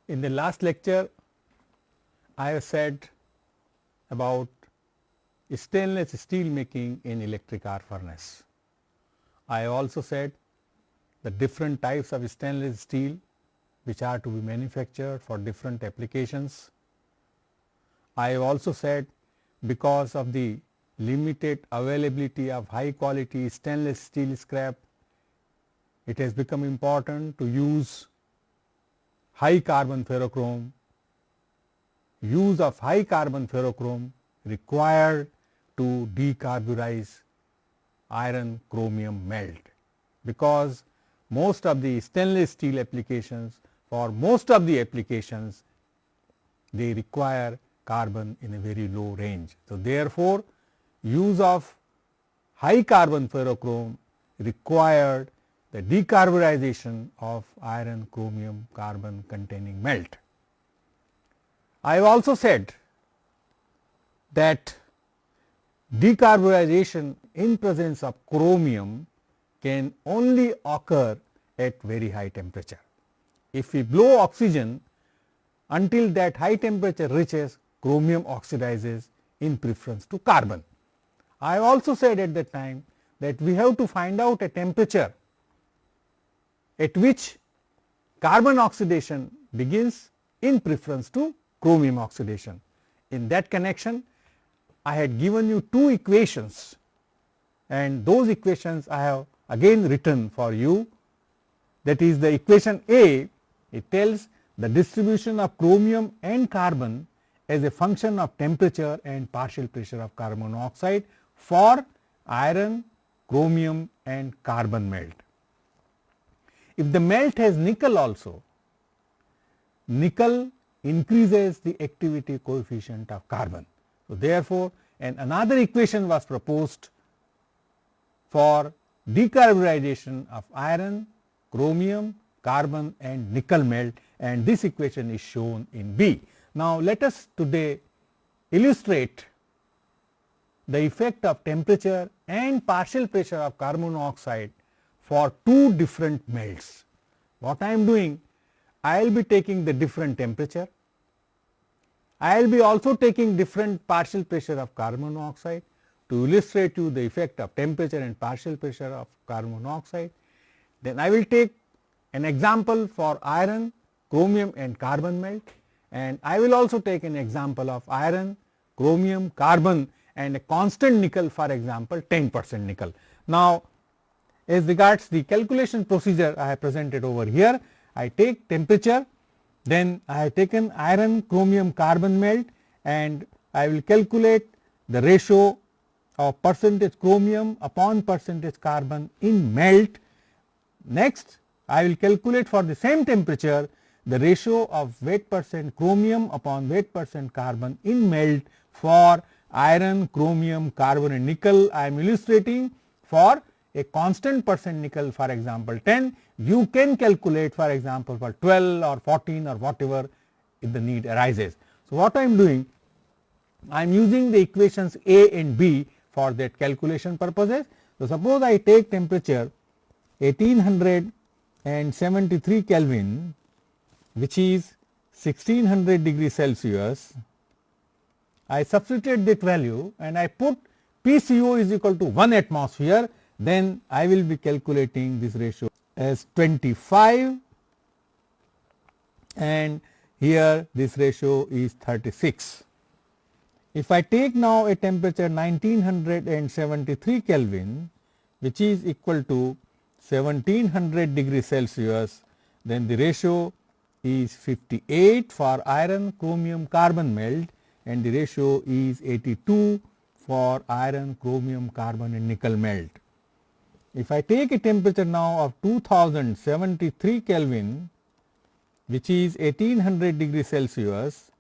In the last lecture, I have said about stainless steel making in electric arc furnace. I have also said the different types of stainless steel which are to be manufactured for different applications. I have also said because of the limited availability of high quality stainless steel scrap, it has become important to use high carbon ferrochrome. Use of high carbon ferrochrome required to decarburize iron chromium melt, because most of the stainless steel applications, for most of the applications, they require carbon in a very low range. So, therefore, use of high carbon ferrochrome required the decarburization of iron chromium carbon containing melt. I have also said that decarburization in presence of chromium can only occur at very high temperature. If we blow oxygen until that high temperature reaches, chromium oxidizes in preference to carbon. I have also said at that time that we have to find out a temperature at which carbon oxidation begins in preference to chromium oxidation. In that connection, I had given you two equations, and those equations I have again written for you. That is the equation A. It tells the distribution of chromium and carbon as a function of temperature and partial pressure of carbon monoxide for iron, chromium and carbon melt. If the melt has nickel also, nickel increases the activity coefficient of carbon. So, therefore, another equation was proposed for decarburization of iron, chromium, carbon and nickel melt, and this equation is shown in B. Now, let us today illustrate the effect of temperature and partial pressure of carbon monoxide for two different melts. What I am doing, I will be taking the different temperature, I will be also taking different partial pressure of carbon monoxide to illustrate you the effect of temperature and partial pressure of carbon monoxide. Then I will take an example for iron, chromium and carbon melt, and I will also take an example of iron, chromium, carbon and a constant nickel, for example 10% nickel. Now, as regards the calculation procedure I have presented over here, I take temperature, then I have taken iron, chromium, carbon melt, and I will calculate the ratio of percentage chromium upon percentage carbon in melt. Next, I will calculate for the same temperature the ratio of weight percent chromium upon weight percent carbon in melt for iron, chromium, carbon and nickel. I am illustrating for a constant percent nickel, for example 10, you can calculate for example for 12 or 14 or whatever if the need arises. So, what I am doing, I am using the equations A and B for that calculation purposes. So, suppose I take temperature 1873 Kelvin, which is 1600 degree Celsius. I substitute that value and I put PCO is equal to 1 atmosphere, then I will be calculating this ratio as 25 and here this ratio is 36. If I take now a temperature 1973 Kelvin, which is equal to 1700 degree Celsius, then the ratio is 58 for iron, chromium, carbon melt and the ratio is 82 for iron, chromium, carbon and nickel melt. If I take a temperature now of 2073 Kelvin, which is 1800 degree Celsius,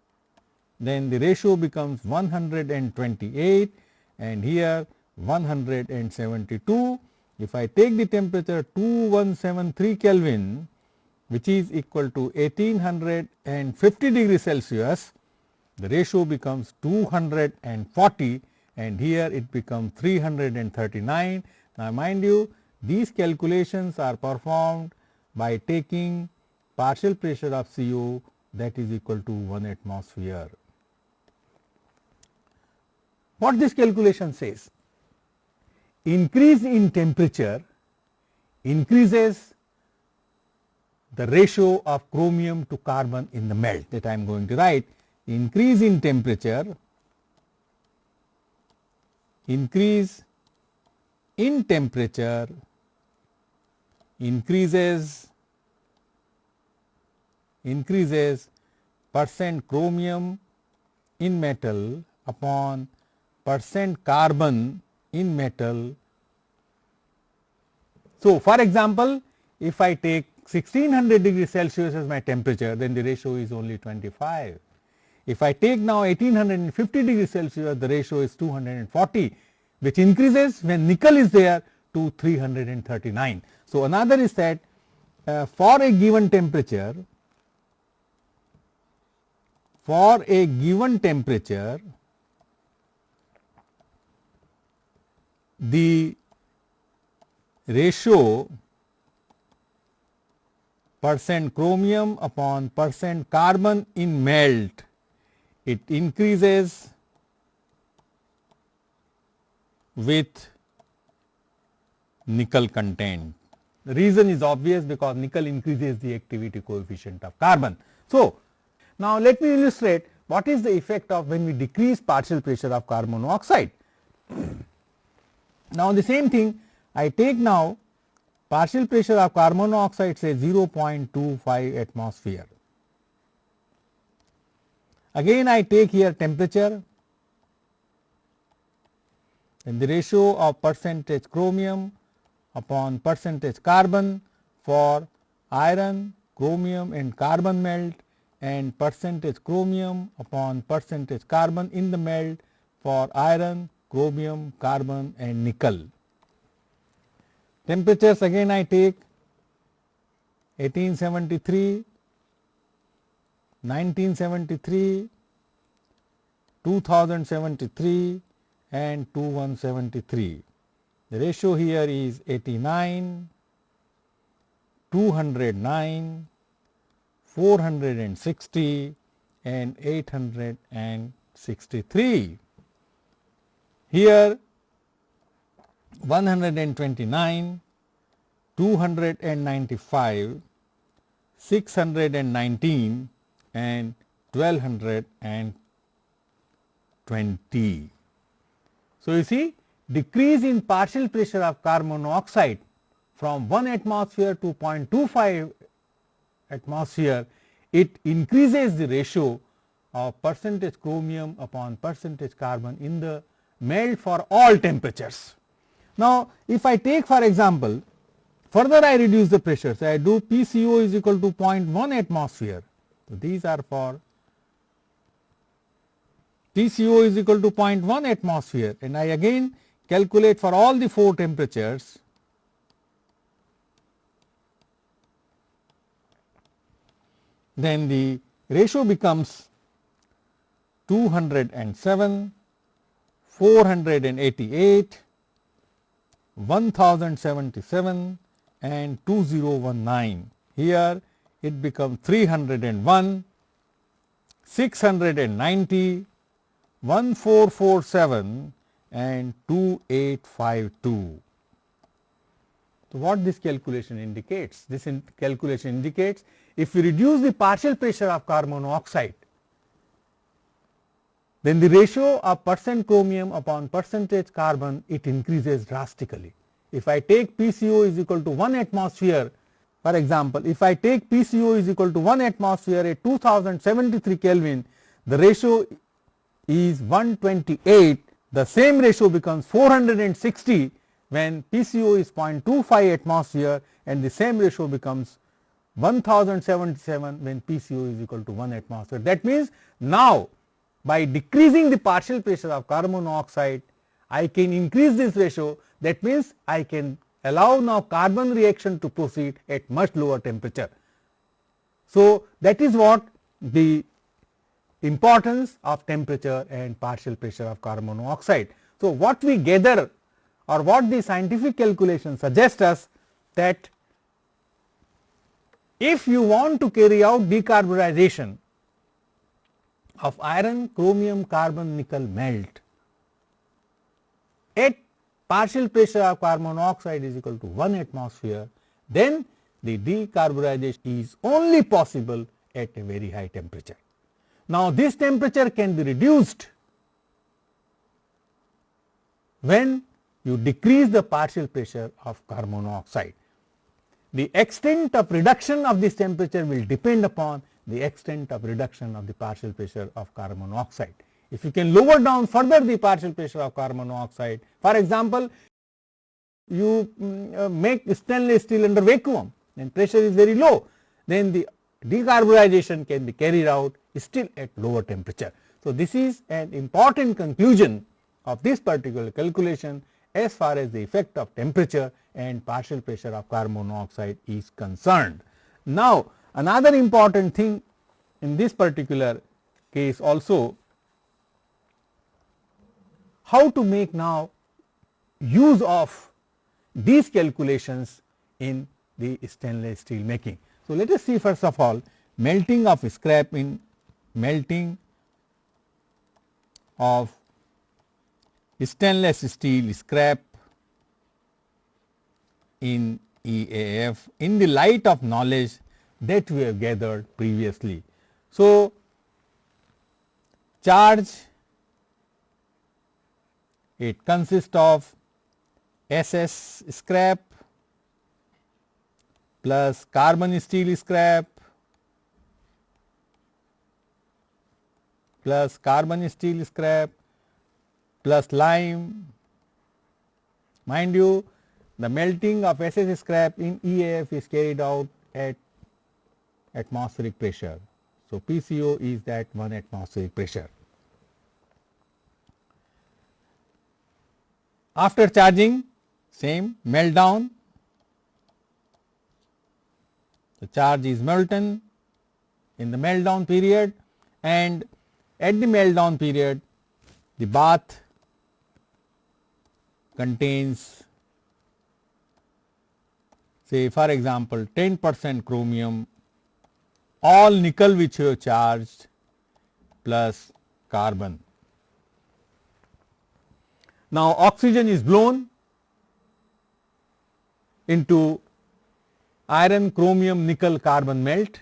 then the ratio becomes 128 and here 172. If I take the temperature 2173 Kelvin, which is equal to 1850 degree Celsius, the ratio becomes 240 and here it becomes 339. Now, mind you, these calculations are performed by taking partial pressure of CO that is equal to 1 atmosphere. What this calculation says? Increase in temperature increases the ratio of chromium to carbon in the melt, that I am going to write. Increase in temperature, increases percent chromium in metal upon percent carbon in metal. So, for example, if I take 1600 degrees Celsius as my temperature, then the ratio is only 25. If I take now 1850 degrees Celsius, the ratio is 240, which increases when nickel is there to 339. So, another is that for a given temperature, the ratio percent chromium upon percent carbon in melt, it increases with nickel content. The reason is obvious, because nickel increases the activity coefficient of carbon. So, now let me illustrate what is the effect of when we decrease partial pressure of carbon monoxide. Now, the same thing, I take now partial pressure of carbon monoxide, say 0.25 atmosphere. Again I take here temperature, and the ratio of percentage chromium upon percentage carbon for iron, chromium and carbon melt, and percentage chromium upon percentage carbon in the melt for iron, chromium, carbon and nickel. Temperatures again I take 1873, 1973, 2073 and 2173. The ratio here is 89, 209, 460 and 863. Here 129, 295, 619 and 1220. So, you see, decrease in partial pressure of carbon monoxide from 1 atmosphere to 0.25 atmosphere, it increases the ratio of percentage chromium upon percentage carbon in the melt for all temperatures. Now, if I take for example, further I reduce the pressure, so I do PCO is equal to 0.1 atmosphere. So, these are for PCO is equal to 0.1 atmosphere, and I again calculate for all the 4 temperatures. Then the ratio becomes 207, 488, 1077 and 2019. Here it becomes 301, 690, 1447 and 2852. So, what this calculation indicates? This calculation indicates if we reduce the partial pressure of carbon monoxide, then the ratio of percent chromium upon percentage carbon, it increases drastically. If I take PCO is equal to 1 atmosphere, for example, if I take PCO is equal to 1 atmosphere at 2073 Kelvin, the ratio is 128. The same ratio becomes 460 when PCO is 0.25 atmosphere, and the same ratio becomes 1077 when PCO is equal to 1 atmosphere. That means, now by decreasing the partial pressure of carbon monoxide, I can increase this ratio. That means, I can allow now carbon reaction to proceed at much lower temperature. So, that is what the importance of temperature and partial pressure of carbon monoxide. So, what we gather or what the scientific calculation suggests us, that if you want to carry out decarburization of iron, chromium, carbon, nickel melt at partial pressure of carbon monoxide is equal to 1 atmosphere, then the decarburization is only possible at a very high temperature. Now, this temperature can be reduced when you decrease the partial pressure of carbon monoxide. The extent of reduction of this temperature will depend upon the extent of reduction of the partial pressure of carbon monoxide. If you can lower down further the partial pressure of carbon monoxide, for example, you make stainless steel under vacuum and pressure is very low, then the decarburization can be carried out still at lower temperature. So, this is an important conclusion of this particular calculation as far as the effect of temperature and partial pressure of carbon monoxide is concerned. Now, another important thing in this particular case also, how to make now use of these calculations in the stainless steel making. So, let us see first of all melting of scrap in melting of stainless steel scrap in EAF in the light of knowledge that we have gathered previously. So, charge, it consists of SS scrap plus carbon steel scrap plus carbon steel scrap plus lime. Mind you, the melting of SS scrap in EAF is carried out at atmospheric pressure. So, PCO is that 1 atmospheric pressure. After charging, same meltdown, the charge is molten in the meltdown period, and at the meltdown period the bath contains, say for example 10% chromium, all nickel which you have charged plus carbon. Now, oxygen is blown into iron, chromium, nickel, carbon melt.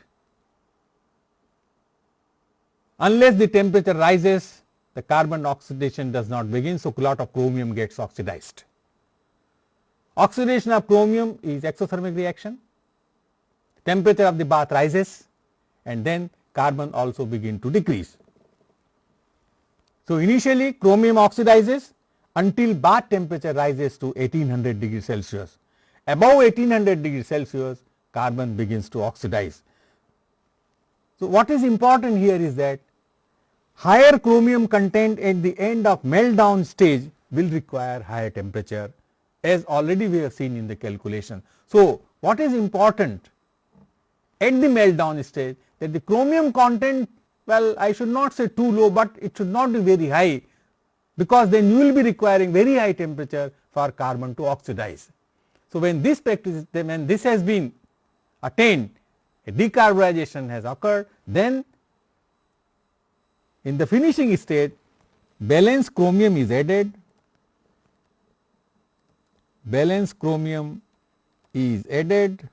Unless the temperature rises, the carbon oxidation does not begin, so a lot of chromium gets oxidized. Oxidation of chromium is exothermic reaction, temperature of the bath rises and then carbon also begin to decrease. So, initially chromium oxidizes until bath temperature rises to 1800 degrees Celsius. Above 1800 degrees Celsius, carbon begins to oxidize. So, what is important here is that higher chromium content at the end of meltdown stage will require higher temperature, as already we have seen in the calculation. So, what is important at the meltdown stage, that the chromium content, well, I should not say too low, but it should not be very high, because then you will be requiring very high temperature for carbon to oxidize. So, when this practice, when this has been attained, a decarburization has occurred, then in the finishing state balance chromium is added, balance chromium is added,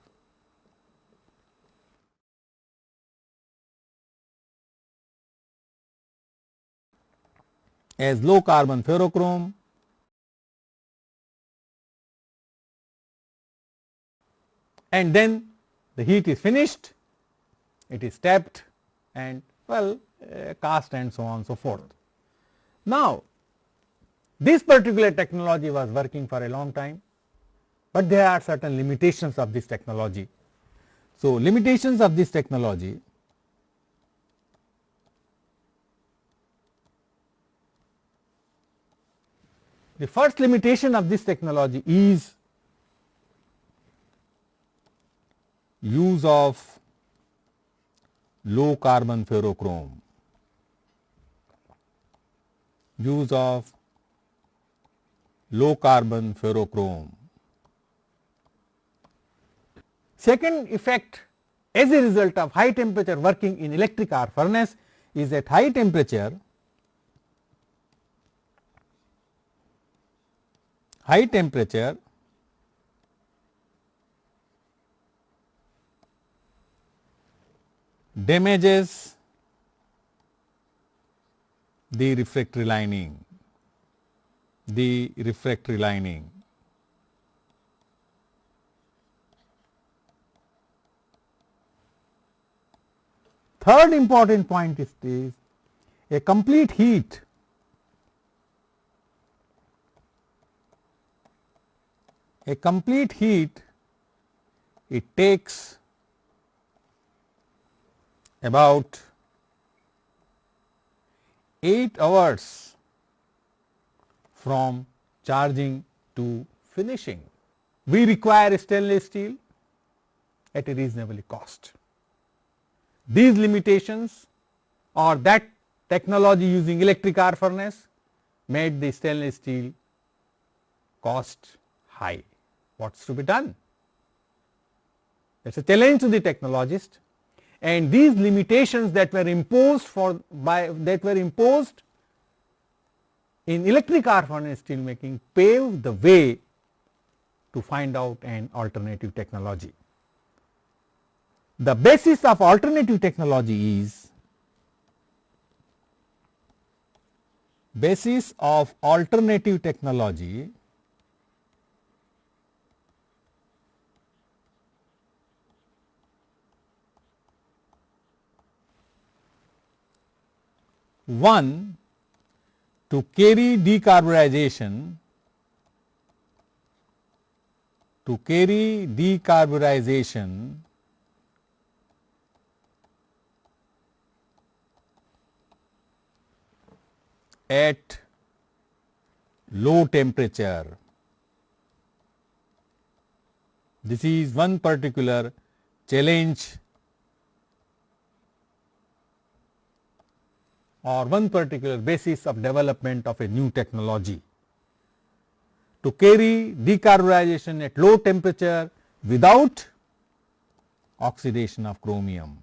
as low carbon ferrochrome, and then the heat is finished, it is tapped and well cast and so on and so forth. Now, this particular technology was working for a long time, but there are certain limitations of this technology. So, limitations of this technology, the first limitation of this technology is use of low carbon ferrochrome, use of low carbon ferrochrome. Second effect as a result of high temperature working in electric arc furnace is at high temperature damages the refractory lining. Third important point is this: a complete heat it takes about 8 hours from charging to finishing. We require stainless steel at a reasonable cost. These limitations or that technology using electric arc furnace made the stainless steel cost high. What is to be done? It is a challenge to the technologist, and these limitations that were imposed in electric arc furnace steel making paved the way to find out an alternative technology. The basis of alternative technology is one, to carry decarburization at low temperature. This is one particular challenge or one particular basis of development of a new technology, to carry decarburization at low temperature without oxidation of chromium.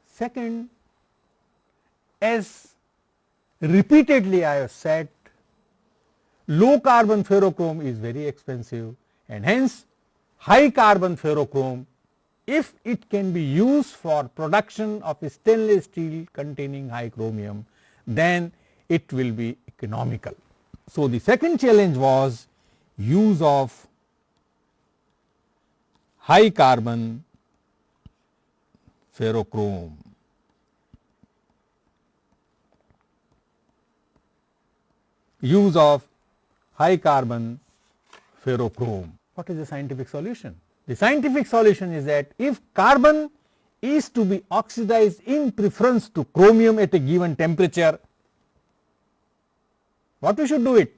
Second, as repeatedly I have said, low carbon ferrochrome is very expensive, and hence high carbon ferrochrome, if it can be used for production of a stainless steel containing high chromium, then it will be economical. So, the second challenge was use of high carbon ferrochrome. What is the scientific solution? The scientific solution is that if carbon is to be oxidized in preference to chromium at a given temperature, what we should do it?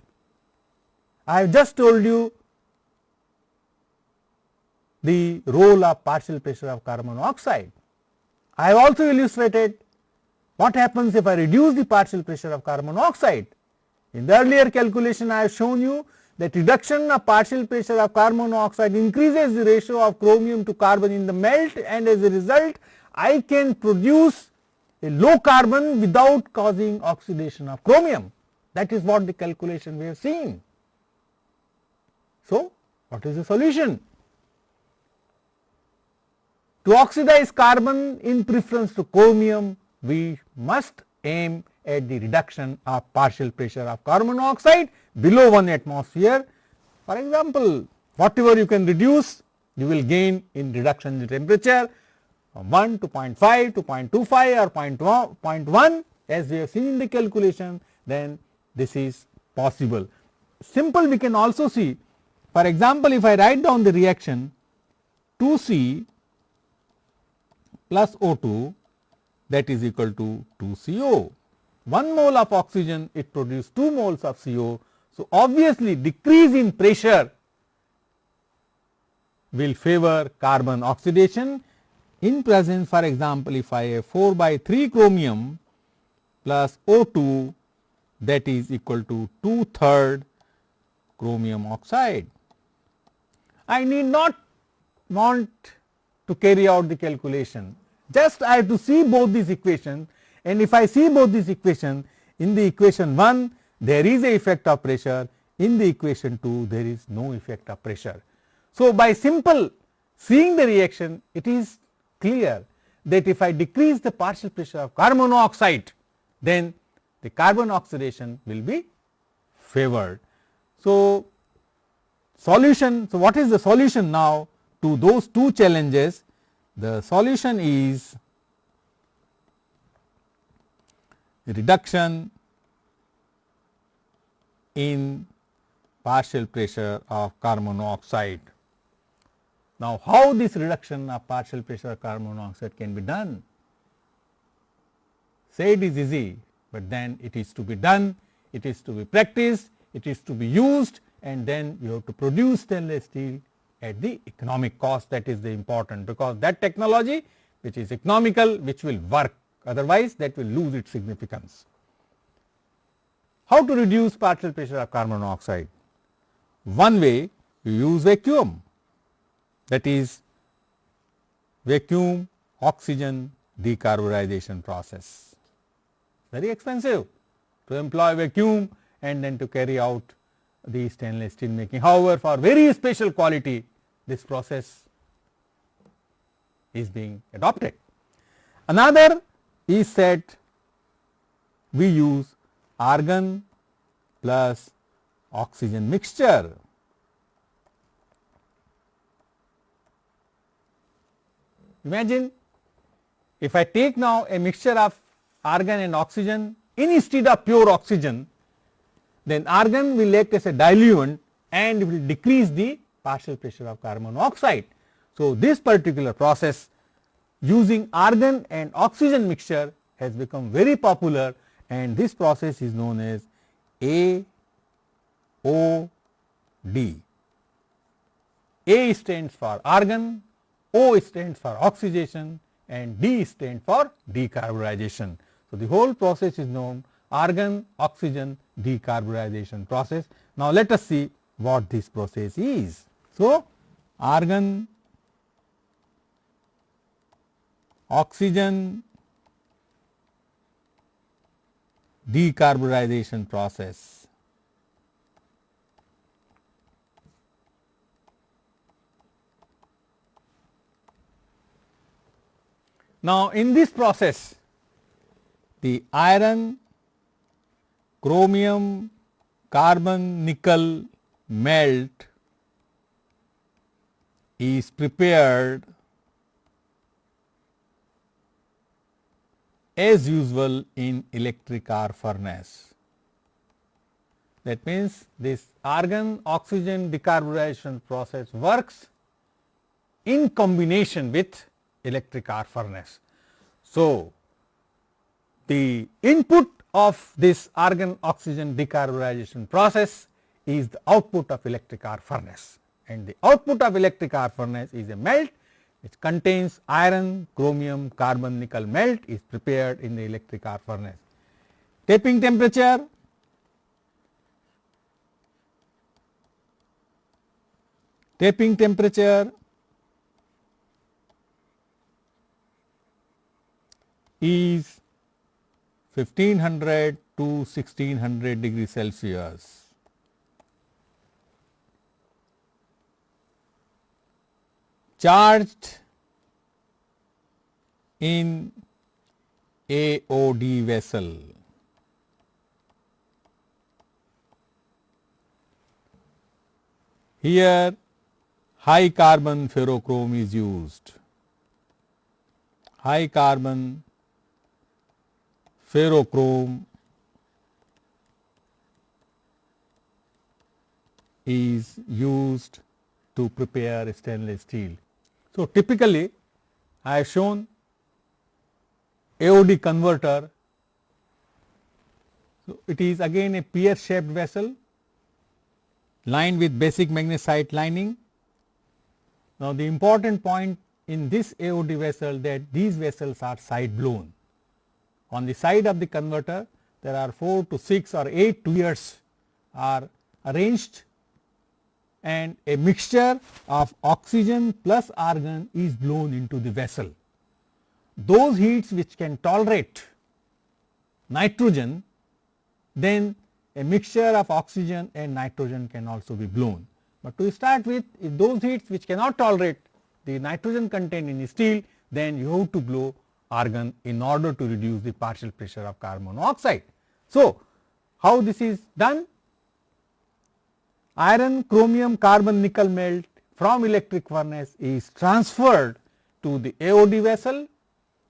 I have just told you the role of partial pressure of carbon monoxide. I have also illustrated what happens if I reduce the partial pressure of carbon monoxide. In the earlier calculation, I have shown you that reduction of partial pressure of carbon monoxide increases the ratio of chromium to carbon in the melt, and as a result I can produce a low carbon without causing oxidation of chromium. That is what the calculation we have seen. So, what is the solution? To oxidize carbon in preference to chromium, we must aim at the reduction of partial pressure of carbon monoxide below 1 atmosphere. For example, whatever you can reduce, you will gain in reduction in temperature from 1 to 0.5 to 0.25 or 0.1, as we have seen in the calculation, then this is possible. Simple, we can also see, for example, if I write down the reaction 2C plus O2, that is equal to 2CO. 1 mole of oxygen, it produces 2 moles of CO. So, obviously decrease in pressure will favor carbon oxidation, in presence, for example, if I have 4 by 3 chromium plus O2, that is equal to 2/3 chromium oxide. I need not want to carry out the calculation, just I have to see both these equations, and if I see both these equations, in the equation 1 there is a effect of pressure, in the equation 2 there is no effect of pressure. So, by simple seeing the reaction, it is clear that if I decrease the partial pressure of carbon monoxide, then the carbon oxidation will be favored. So, solution. So, what is the solution now to those two challenges? The solution is reduction in partial pressure of carbon monoxide. Now, how this reduction of partial pressure of carbon monoxide can be done? Say it is easy, but then it is to be done, it is to be practiced, it is to be used, and then you have to produce stainless steel at the economic cost. That is the important, because that technology which is economical, which will work, otherwise that will lose its significance. How to reduce partial pressure of carbon monoxide? One way, you use vacuum, that is vacuum oxygen decarburization process. Very expensive to employ vacuum and then to carry out the stainless steel making. However, for very special quality, this process is being adopted. Another is that we use argon plus oxygen mixture. Imagine if I take now a mixture of argon and oxygen instead of pure oxygen, then argon will act as a diluent and will decrease the partial pressure of carbon monoxide. So, this particular process using argon and oxygen mixture has become very popular, and this process is known as AOD. A stands for argon, O stands for oxidation, and D stands for decarburization. So, the whole process is known argon oxygen decarburization process. Now, let us see what this process is. So, argon oxygen decarburization process. Now, in this process, the iron, chromium, carbon, nickel melt is prepared as usual in electric arc furnace. That means, this argon oxygen decarburization process works in combination with electric arc furnace. So, the input of this argon oxygen decarburization process is the output of electric arc furnace, and the output of electric arc furnace is a melt which contains iron, chromium, carbon, nickel melt is prepared in the electric arc furnace. Tapping temperature, is 1500 to 1600 degrees Celsius. Charged in AOD vessel. Here high carbon ferrochrome is used. High carbon ferrochrome is used to prepare stainless steel. So, typically I have shown AOD converter. So, it is again a pear shaped vessel lined with basic magnesite lining. Now, the important point in this AOD vessel that these vessels are side blown. On the side of the converter there are 4 to 6 or 8 tuyers are arranged, and a mixture of oxygen plus argon is blown into the vessel. Those heats which can tolerate nitrogen, then a mixture of oxygen and nitrogen can also be blown. But to start with, if those heats which cannot tolerate the nitrogen content in the steel, then you have to blow argon in order to reduce the partial pressure of carbon monoxide. So, how this is done? Iron, chromium, carbon, nickel melt from electric furnace is transferred to the AOD vessel,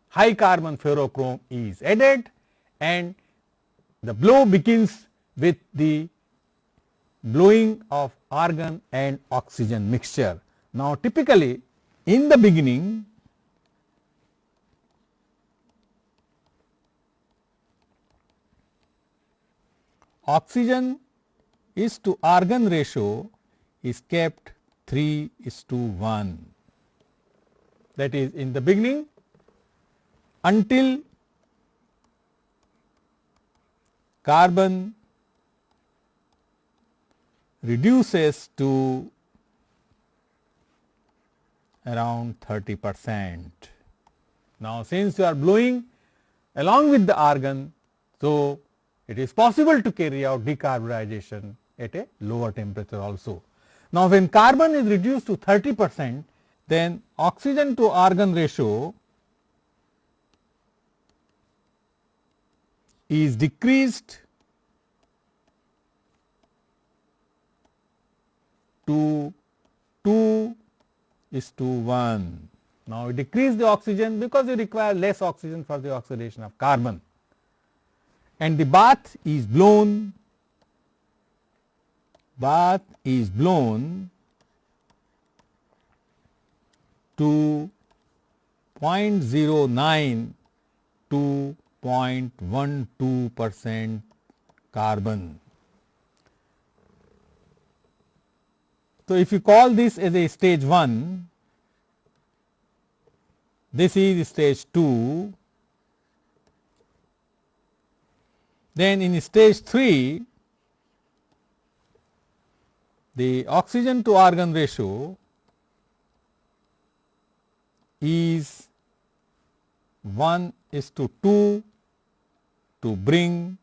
high carbon ferrochrome is added, and the blow begins with the blowing of argon and oxygen mixture. Now, typically in the beginning, oxygen is to argon ratio is kept 3:1. That is, in the beginning, until carbon reduces to around 30%. Now, since you are blowing along with the argon, so it is possible to carry out decarburization at a lower temperature also. Now, when carbon is reduced to 30%, then oxygen to argon ratio is decreased to 2:1. Now, you decrease the oxygen because you require less oxygen for the oxidation of carbon, and the bath is blown to 0.09 to 0.12% carbon. So, if you call this as a stage 1, this is stage 2, then in stage 3 the oxygen to argon ratio is 1:2 to bring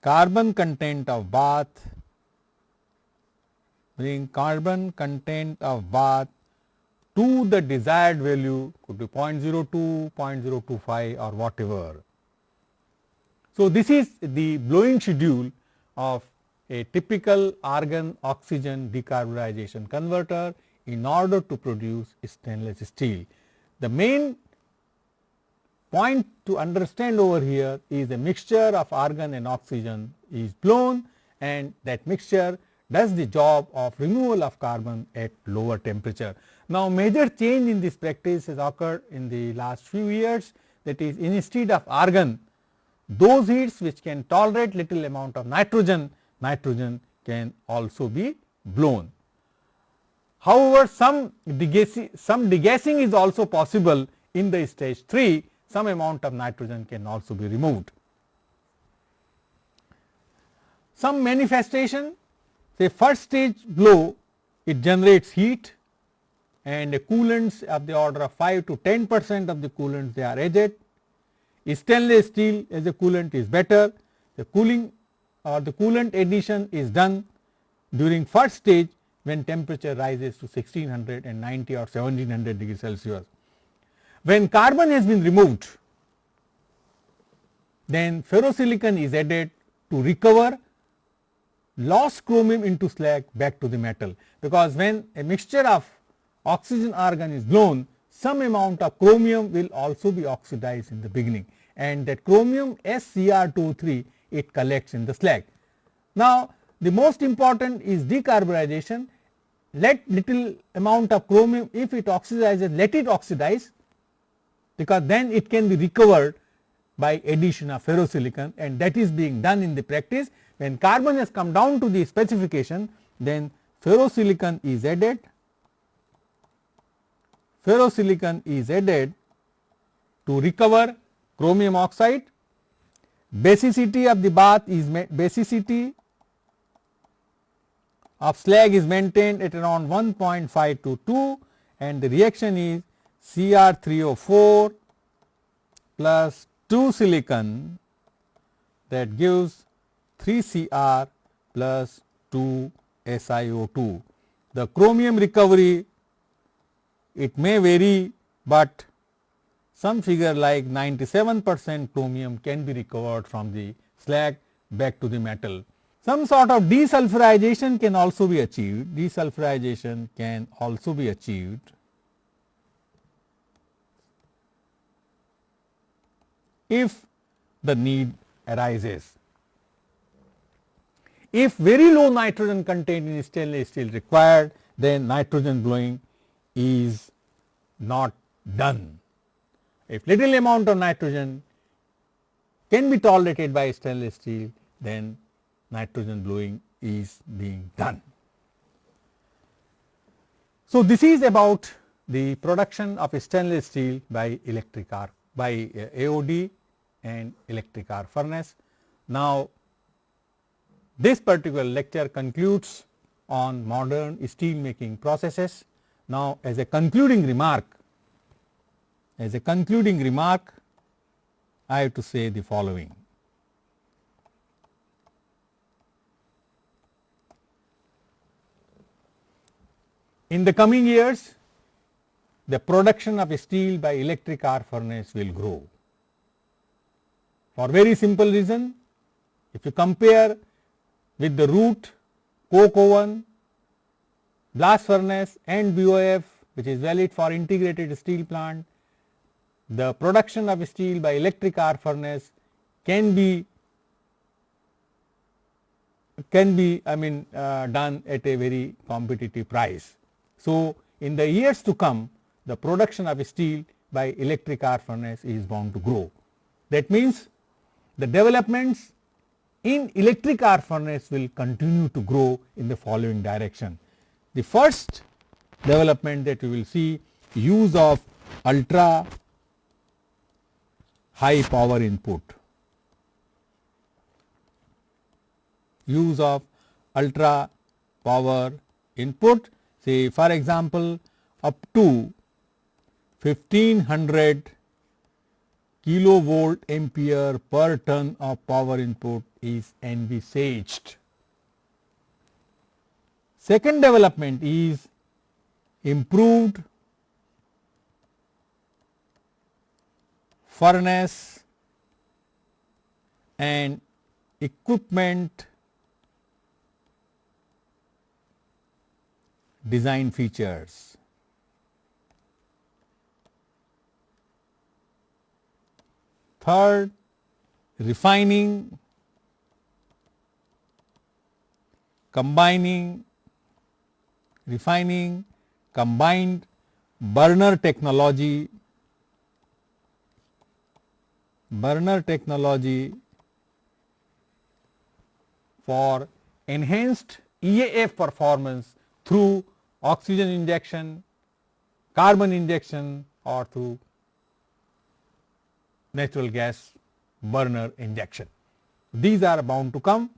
carbon content of bath to the desired value, could be 0.02, 0.025 or whatever. So, this is the blowing schedule of a typical argon oxygen decarburization converter in order to produce stainless steel. The main point to understand over here is a mixture of argon and oxygen is blown, and that mixture does the job of removal of carbon at lower temperature. Now, major change in this practice has occurred in the last few years, that is, instead of argon, those heats which can tolerate little amount of nitrogen can also be blown. However, some degassing is also possible in the stage 3, some amount of nitrogen can also be removed. Some manifestation, say first stage blow, it generates heat and coolants of the order of 5 to 10% of the coolants they are added. Stainless steel as a coolant is better. The cooling or the coolant addition is done during first stage when temperature rises to 1690 or 1700 degrees Celsius. When carbon has been removed, then ferrosilicon is added to recover lost chromium into slag back to the metal, because when a mixture of oxygen argon is blown, some amount of chromium will also be oxidized in the beginning, and that chromium SCr2O3 it collects in the slag. Now, the most important is decarburization. Let little amount of chromium, if it oxidizes, let it oxidize, because then it can be recovered by addition of ferrosilicon, and that is being done in the practice. When carbon has come down to the specification, then ferrosilicon is added ferrosilicon is added to recover chromium oxide. Basicity of the bath is basicity of slag is maintained at around 1.5 to 2, and the reaction is Cr3O4 plus 2 silicon, that gives 3 Cr plus 2 SiO2. The chromium recovery, it may vary, but some figure like 97% chromium can be recovered from the slag back to the metal. Some sort of desulfurization can also be achieved. Desulfurization can also be achieved if the need arises. If very low nitrogen content in stainless steel required, then nitrogen blowing is not done. If little amount of nitrogen can be tolerated by stainless steel, then nitrogen blowing is being done. So, this is about the production of stainless steel by electric arc, by AOD and electric arc furnace. Now, this particular lecture concludes on modern steel making processes. Now, as a concluding remark, I have to say the following. In the coming years, the production of steel by electric arc furnace will grow. For very simple reason, if you compare with the route, coke oven, blast furnace and BOF, which is valid for integrated steel plant, the production of steel by electric arc furnace can be done at a very competitive price. So, in the years to come, the production of steel by electric arc furnace is bound to grow. That means, the developments in electric arc furnace will continue to grow in the following direction. The first development that we will see, use of ultra high power input. Use of ultra power input, say for example, up to 1500 kilovolt ampere per ton of power input is envisaged. Second development is improved furnace and equipment design features. Third, refining, combined burner technology for enhanced EAF performance through oxygen injection, carbon injection, or through natural gas burner injection. These are bound to come.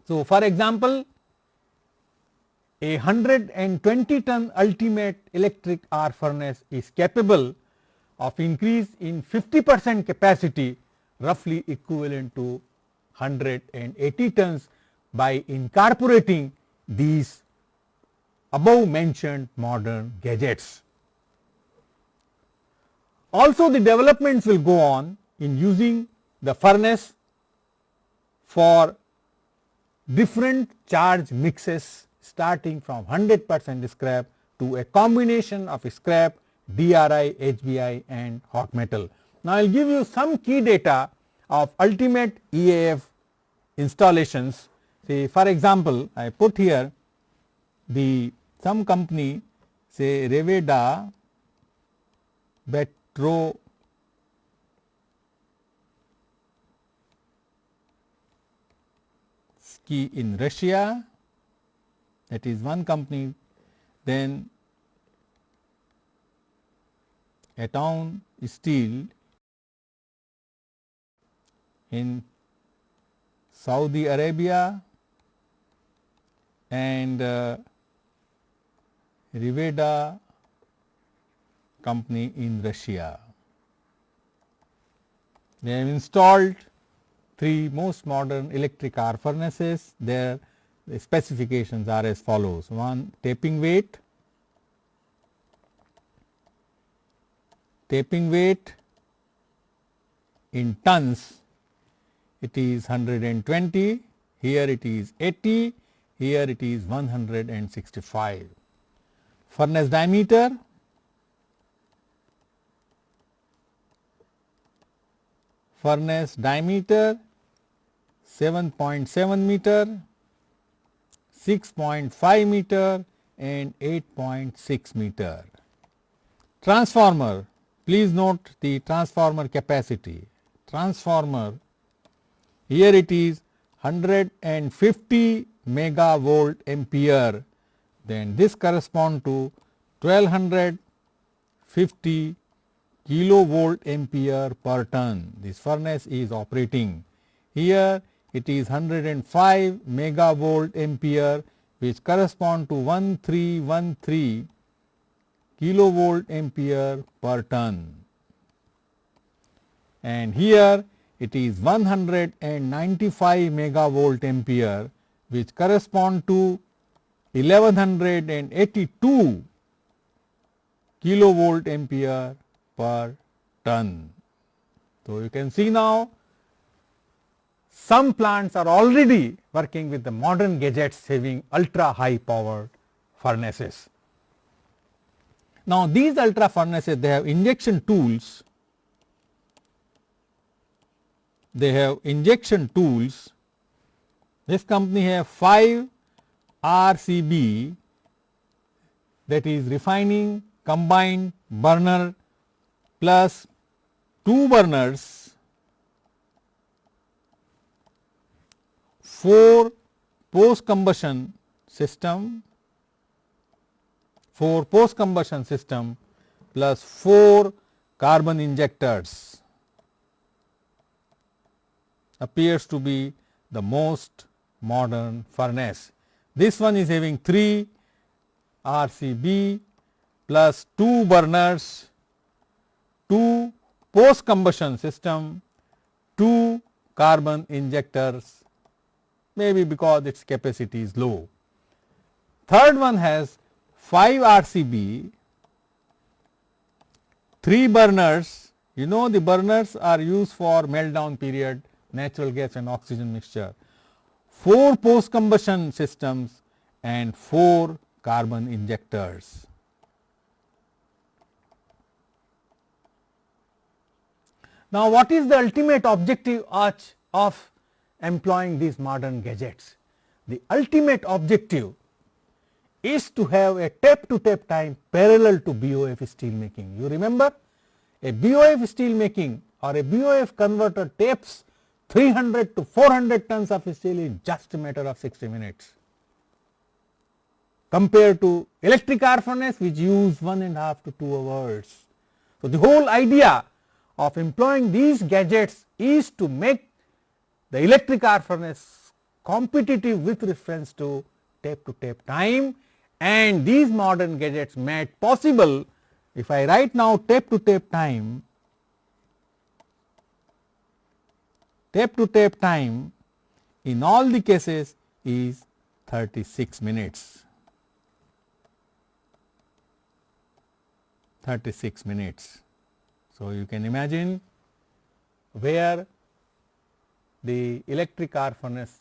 So, for example, a 120 ton ultimate electric arc furnace is capable of increase in 50% capacity, roughly equivalent to 180 tons, by incorporating these above mentioned modern gadgets. Also, the developments will go on in using the furnace for different charge mixes, starting from 100% scrap to a combination of scrap, DRI, HBI and hot metal. Now, I will give you some key data of ultimate EAF installations. Say for example, I put here the some company, say Reveda Petro in Russia, that is one company. Then Aton Steel in Saudi Arabia and Riveda company in Russia. They have installed 3 most modern electric arc furnaces. Their specifications are as follows: 1, tapping weight in tons, it is 120, here it is 80, here it is 165. Furnace diameter, furnace diameter 7.7 meter, 6.5 meter and 8.6 meter. Transformer, please note the transformer capacity. Transformer, here it is 150 megavolt ampere, then this corresponds to 1250 kilovolt ampere per ton. This furnace is operating. Here it is 105 megavolt ampere, which correspond to 1313 kilovolt ampere per ton, and here it is 195 megavolt ampere, which correspond to 1182 kilovolt ampere per ton. So, you can see now some plants are already working with the modern gadgets having ultra high powered furnaces. Now, these ultra furnaces, they have injection tools. This company have 5 RCB, that is refining combined burner plus 2 burners, 4 post combustion system plus 4 carbon injectors. Appears to be the most modern furnace. This one is having 3 RCB plus 2 burners, 2 post combustion system, 2 carbon injectors, maybe because its capacity is low. Third one has 5 RCB, 3 burners. You know, the burners are used for meltdown period, natural gas and oxygen mixture, 4 post combustion systems and 4 carbon injectors. Now, what is the ultimate objective of employing these modern gadgets? The ultimate objective is to have a tap to tap time parallel to BOF steel making. You remember, a BOF steel making or a BOF converter taps 300 to 400 tons of steel in just a matter of 60 minutes, compared to electric arc furnace which use 1.5 to 2 hours. So, the whole idea of employing these gadgets is to make the electric arc furnace competitive with reference to tap to tap time, and these modern gadgets made possible. If I write now tap to tap time in all the cases is 36 minutes. 36 minutes. So, you can imagine where the electric arc furnace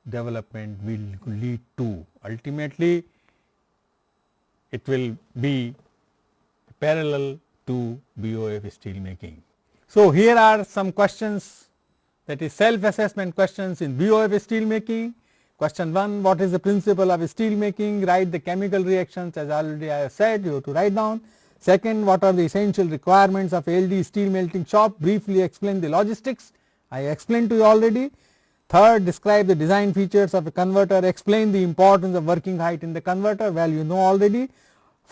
development will lead to. Ultimately, it will be parallel to BOF steel making. So, here are some questions, that is self assessment questions in BOF steel making. Question 1, what is the principle of steel making? Write the chemical reactions, as already I have said, you have to write down. Second, what are the essential requirements of LD steel melting shop? Briefly explain the logistics, I explained to you already. Third, describe the design features of a converter, explain the importance of working height in the converter, well you know already.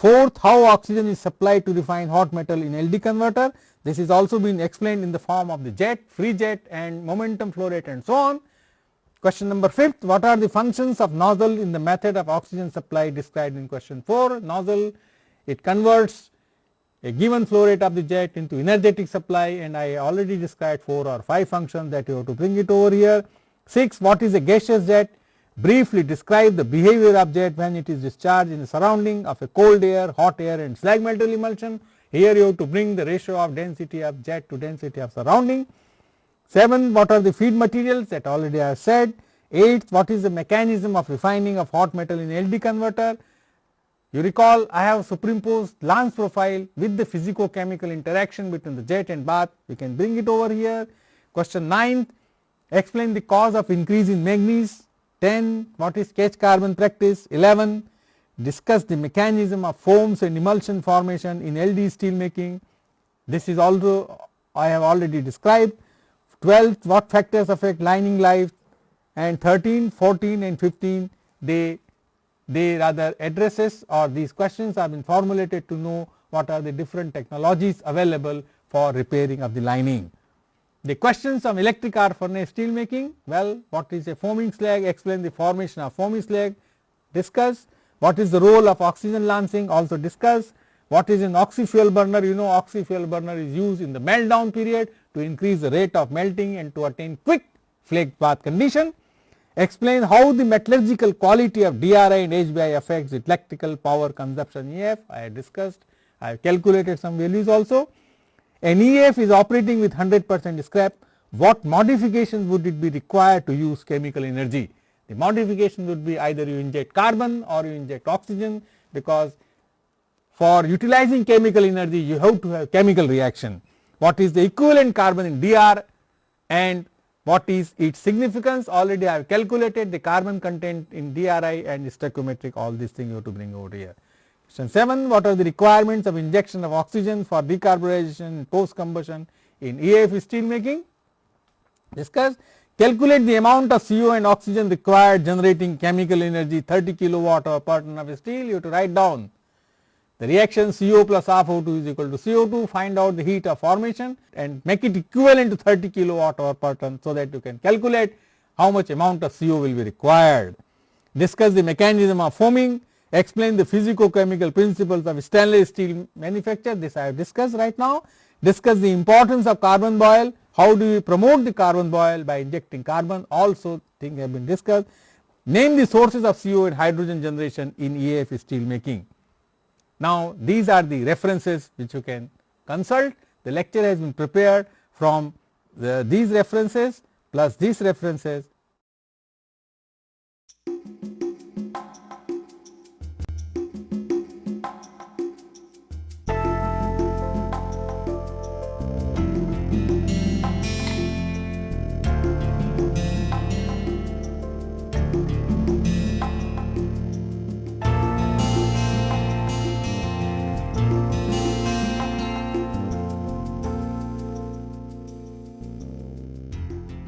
Fourth, how oxygen is supplied to refine hot metal in LD converter. This is also been explained in the form of the jet, free jet and momentum flow rate and so on. Question number 5th, what are the functions of nozzle in the method of oxygen supply described in question 4. Nozzle, it converts a given flow rate of the jet into energetic supply, and I already described 4 or 5 functions that you have to bring it over here. 6, what is a gaseous jet? Briefly describe the behavior of jet when it is discharged in the surrounding of a cold air, hot air and slag metal emulsion. Here you have to bring the ratio of density of jet to density of surrounding. 7, what are the feed materials? That already I have said. 8, what is the mechanism of refining of hot metal in LD converter? You recall I have superimposed Lance profile with the physico-chemical interaction between the jet and bath. We can bring it over here. Question 9, explain the cause of increase in manganese. 10, what is sketch carbon practice? 11, discuss the mechanism of foams and emulsion formation in LD steel making. This is also I have already described. 12, what factors affect lining life, and 13, 14 and 15 they rather addresses, or these questions have been formulated to know what are the different technologies available for repairing of the lining. The questions of electric arc furnace steel making, well, what is a foaming slag? Explain the formation of foaming slag, discuss. What is the role of oxygen lancing? Also discuss. What is an oxy-fuel burner? You know, oxy-fuel burner is used in the meltdown period to increase the rate of melting and to attain quick flake bath condition. Explain how the metallurgical quality of DRI and HBI affects electrical power consumption EF. I have discussed, I have calculated some values also. An EF is operating with 100% scrap. What modifications would it be required to use chemical energy? The modification would be either you inject carbon or you inject oxygen, because for utilizing chemical energy you have to have chemical reaction. What is the equivalent carbon in DR and what is its significance? Already I have calculated the carbon content in DRI and stoichiometric, all these things you have to bring over here. Question 7, what are the requirements of injection of oxygen for decarburization and post combustion in EAF steel making? Discuss. Calculate the amount of CO and oxygen required generating chemical energy 30 kilowatt hour per ton of steel. You have to write down the reaction CO plus half O2 is equal to CO2, find out the heat of formation and make it equivalent to 30 kilowatt hour per ton, so that you can calculate how much amount of CO will be required. Discuss the mechanism of foaming, explain the physico-chemical principles of stainless steel manufacture, this I have discussed right now. Discuss the importance of carbon boil, how do we promote the carbon boil? By injecting carbon, also things have been discussed. Name the sources of CO and hydrogen generation in EAF steel making. Now these are the references which you can consult. The lecture has been prepared from these references plus these references